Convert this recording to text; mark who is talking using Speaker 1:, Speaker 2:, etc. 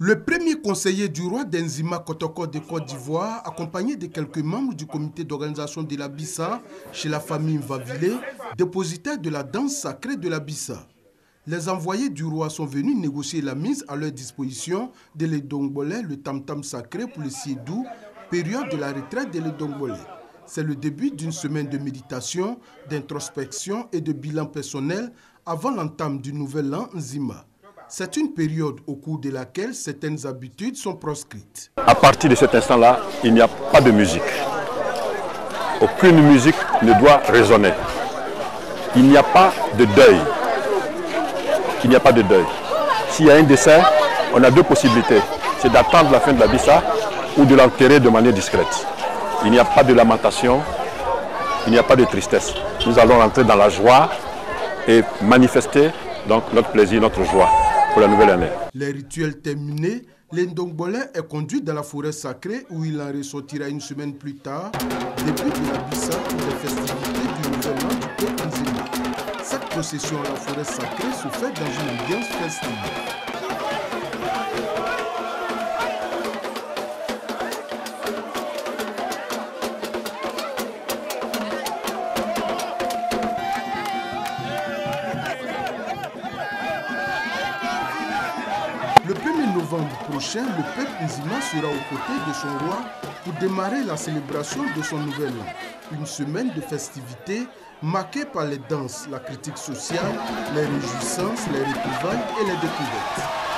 Speaker 1: Le premier conseiller du roi d'Enzima Kotoko de Côte d'Ivoire, accompagné de quelques membres du comité d'organisation de la Bissa, chez la famille Mvavile, dépositaire de la danse sacrée de la Bissa. Les envoyés du roi sont venus négocier la mise à leur disposition de l'Edongbole, le tam-tam sacré pour le Siedou, période de la retraite de l'Edongbole. C'est le début d'une semaine de méditation, d'introspection et de bilan personnel avant l'entame du nouvel an Nzima. C'est une période au cours de laquelle certaines habitudes sont proscrites.
Speaker 2: À partir de cet instant-là, il n'y a pas de musique. Aucune musique ne doit résonner. Il n'y a pas de deuil. Il n'y a pas de deuil. S'il y a un décès, on a deux possibilités. C'est d'attendre la fin de la Bissa ou de l'enterrer de manière discrète. Il n'y a pas de lamentation, il n'y a pas de tristesse. Nous allons entrer dans la joie et manifester donc notre plaisir, notre joie pour la nouvelle année.
Speaker 1: Les rituels terminés, l'Endongbole est conduit dans la forêt sacrée où il en ressortira une semaine plus tard, début de la Bissa ou des festivités du nouvel an du peuple Nzima. Cette procession à la forêt sacrée se fait dans une ambiance festive. Le 1er novembre prochain, le peuple Nzima sera aux côtés de son roi pour démarrer la célébration de son nouvel an. Une semaine de festivités marquée par les danses, la critique sociale, les réjouissances, les retrouvailles et les découvertes.